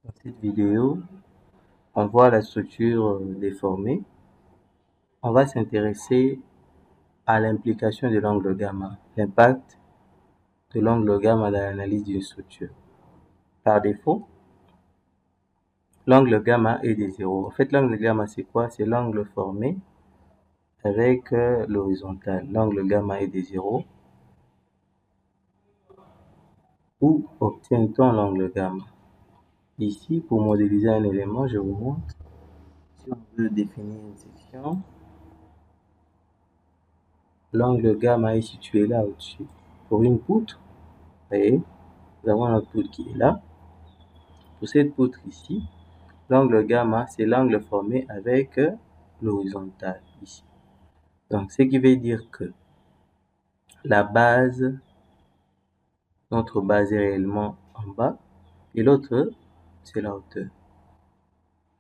Dans cette vidéo, on voit la structure déformée. On va s'intéresser à l'implication de l'angle gamma, l'impact de l'angle gamma dans l'analyse d'une structure. Par défaut, l'angle gamma est de 0. En fait, l'angle gamma, c'est quoi? C'est l'angle formé avec l'horizontale. L'angle gamma est de 0. Où obtient-on l'angle gamma? Ici, pour modéliser un élément, je vous montre. Si on veut définir une section, l'angle gamma est situé là au-dessus. Pour une poutre, vous voyez, nous avons notre poutre qui est là. Pour cette poutre ici, l'angle gamma, c'est l'angle formé avec l'horizontale ici. Donc, ce qui veut dire que la base, notre base est réellement en bas, et l'autre, c'est la hauteur.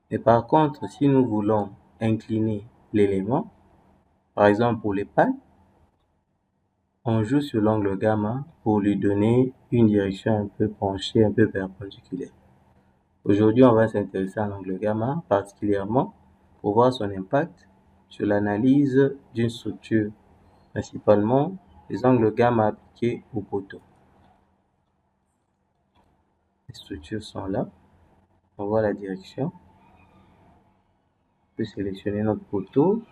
Mais par contre, si nous voulons incliner l'élément, par exemple pour les pales, on joue sur l'angle gamma pour lui donner une direction un peu penchée, un peu perpendiculaire. Aujourd'hui, on va s'intéresser à l'angle gamma particulièrement pour voir son impact sur l'analyse d'une structure, principalement les angles gamma appliqués au poteau. Les structures sont là. On voit la direction. On peut sélectionner notre poteau.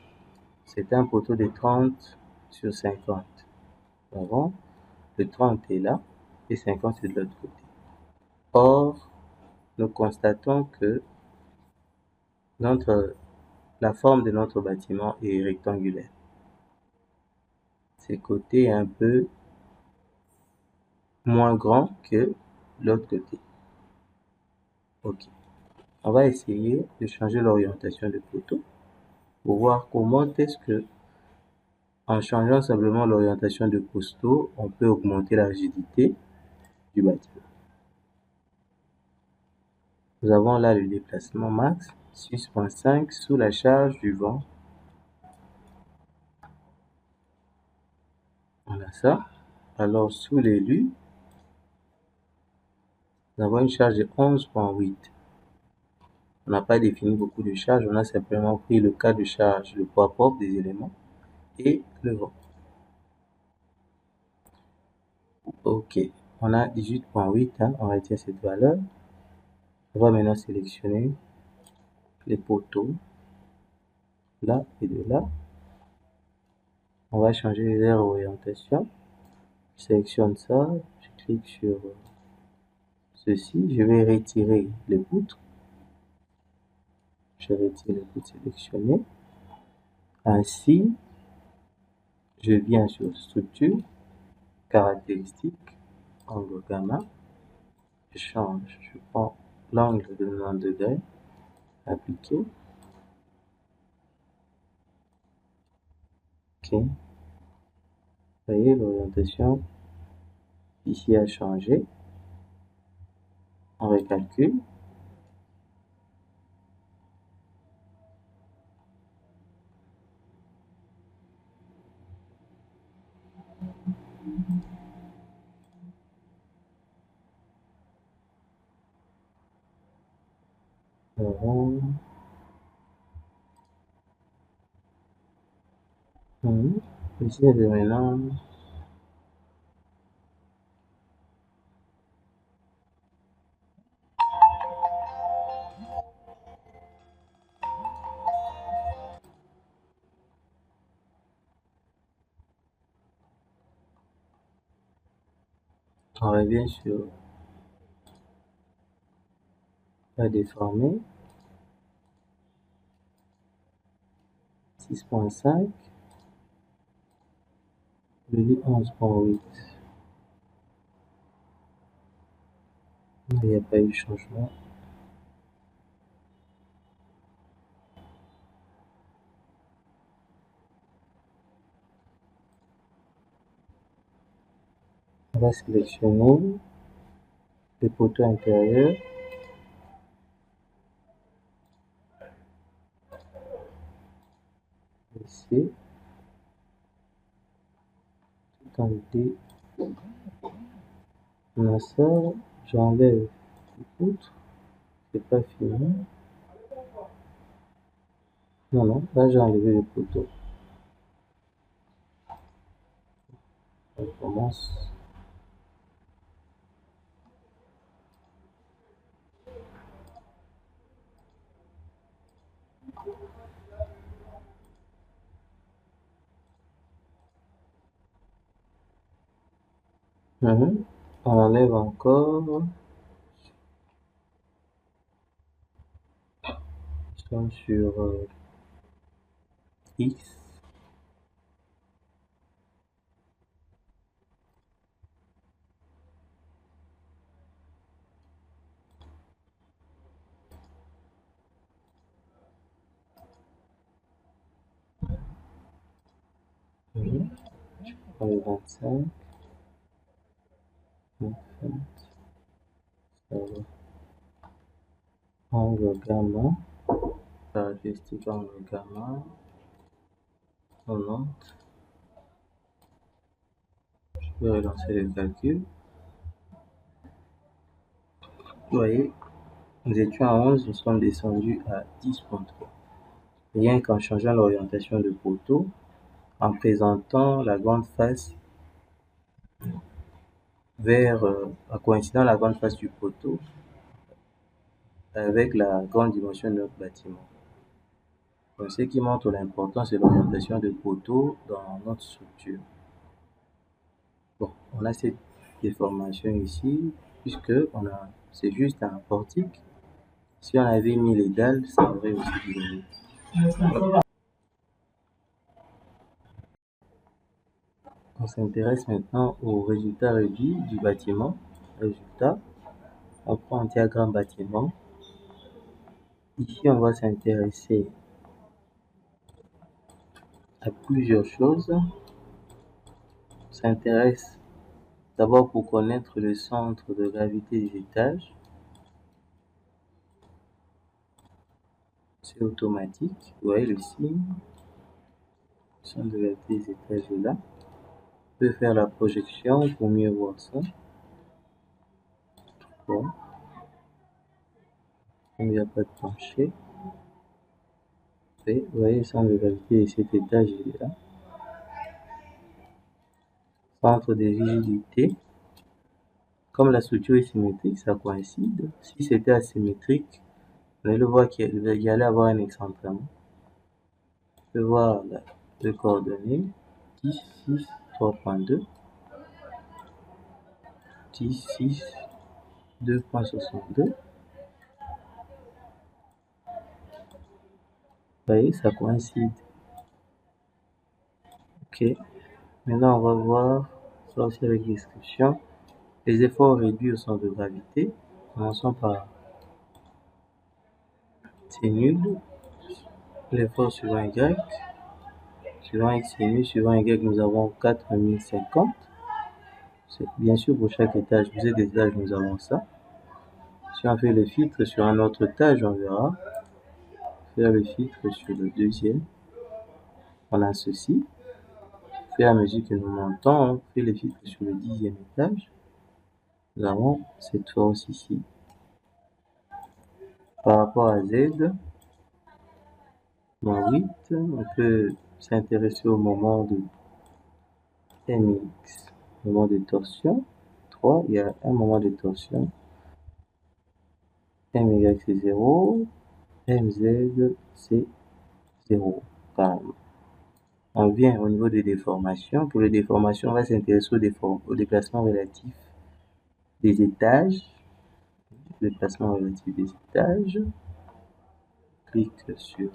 C'est un poteau de 30 sur 50. Avant, le 30 est là et 50 est de l'autre côté. Or, nous constatons que la forme de notre bâtiment est rectangulaire. Ses côtés un peu moins grand que l'autre côté. Ok. On va essayer de changer l'orientation du poteau pour voir comment est-ce que, en changeant simplement l'orientation du poteau, on peut augmenter la rigidité du bâtiment. Nous avons là le déplacement max, 6,5 sous la charge du vent. On a ça. Alors, sous l'élu, nous avons une charge de 11,8. On n'a pas défini beaucoup de charges, on a simplement pris le cas de charge, le poids propre des éléments et le vent. Ok, on a 18,8, on retient cette valeur. On va maintenant sélectionner les poteaux, là et de là. On va changer les aires d'orientation. Je sélectionne ça, je clique sur ceci, je vais retirer les poutres. Je retire les poutres sélectionnées. Ainsi, je viens sur structure, caractéristiques, angle gamma. Je change, je prends l'angle de 90 degrés, appliqué. Ok. Vous voyez, l'orientation ici a changé. On recalcule. Ici, maintenant, on revient sur la déformée. 6,5. Le 11,8. Il n'y a pas eu de changement. On va sélectionner les poteaux intérieurs. Ici. Tout en D. On a ça. J'enlève les poutres. C'est pas fini. Non, non, là j'ai enlevé le poteau. On commence. On enlève encore. Nous sommes sur X. On le 25. Ça va. Angle gamma. Caractéristique angle gamma. 90. Je vais relancer le calcul. Vous voyez, nous étions à 11, nous sommes descendus à 10.3. Rien qu'en changeant l'orientation de poteau, en présentant la grande face vers, en coïncidant la grande face du poteau avec la grande dimension de notre bâtiment. Donc, ce qui montre l'importance de l'orientation de poteau dans notre structure. Bon, on a cette déformation ici, puisque c'est juste un portique. Si on avait mis les dalles, ça aurait aussi diminué. On s'intéresse maintenant au résultat réduit du bâtiment. Résultat, on prend un diagramme bâtiment. Ici, on va s'intéresser à plusieurs choses. On s'intéresse d'abord pour connaître le centre de gravité des étages. C'est automatique. Vous voyez le signe. Le centre de gravité des étages est là. On peut faire la projection pour mieux voir ça. Bon. Il n'y a pas de plancher. Vous voyez le centre de gravité de cet étage, il est là. Centre de rigidité. Comme la structure est symétrique, ça coïncide. Si c'était asymétrique, vous allez le voir qu'il y allait avoir un excentrement. On peut voir les coordonnées 10, 6, 3.2, 10, 6, 2.62. Vous voyez, ça coïncide. Ok. Maintenant, on va voir ça aussi avec description. Les efforts réduits au centre de gravité. Commençons par c'est nul. L'effort suivant Y. Suivant X c'est nul. Suivant Y, nous avons 4050. Bien sûr, pour chaque étage, vous êtes étages, nous avons ça. Si on fait le filtre sur un autre étage, on verra. Faire le filtre sur le deuxième. On a ceci. Au fur et à mesure que nous montons, on fait le filtre sur le 10e étage. Nous avons cette force ici. Par rapport à Z, moins 8, on peut s'intéresser au moment de MX, moment de torsion. 3, il y a un moment de torsion. MY c'est 0, MZ c'est 0, carrément. On vient au niveau des déformations. Pour les déformations, on va s'intéresser au déplacement relatif des étages. Déplacement relatif des étages. Clique sur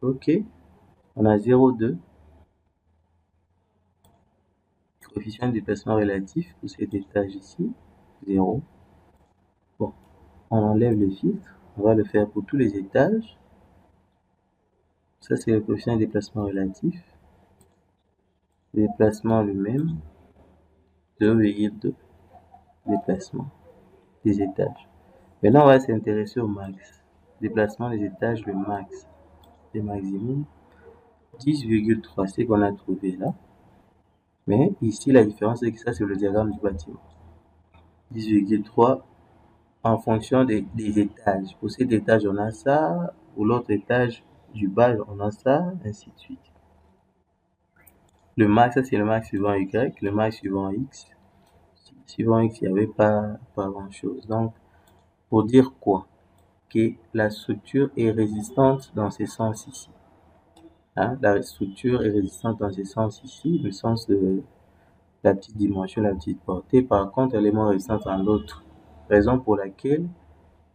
OK. On a 0,2. Coefficient de déplacement relatif pour cet étage ici. 0. Bon, on enlève le filtre. On va le faire pour tous les étages. Ça, c'est le coefficient de déplacement relatif. Le déplacement lui-même, 0,2. Déplacement des étages. Maintenant, on va s'intéresser au max. Déplacement des étages, le max. Le maximum, 10,3, c'est ce qu'on a trouvé là. Mais ici, la différence, c'est que ça, c'est le diagramme du bâtiment. 10,3 en fonction des étages. Pour cet étage, on a ça. Pour l'autre étage du bas, on a ça, ainsi de suite. Le max, ça c'est le max suivant Y. Le max suivant X. Suivant X, il n'y avait pas grand-chose. Donc, pour dire quoi? Que la structure est résistante dans ce sens ici. Hein? La structure est résistante dans ce sens ici, le sens de la petite dimension, la petite portée. Par contre, elle est moins résistante dans l'autre. Raison pour laquelle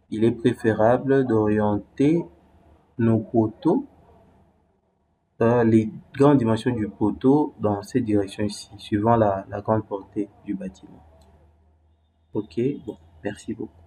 il est préférable d'orienter nos poteaux, les grandes dimensions du poteau dans cette direction ici, suivant la grande portée du bâtiment. Ok, bon, merci beaucoup.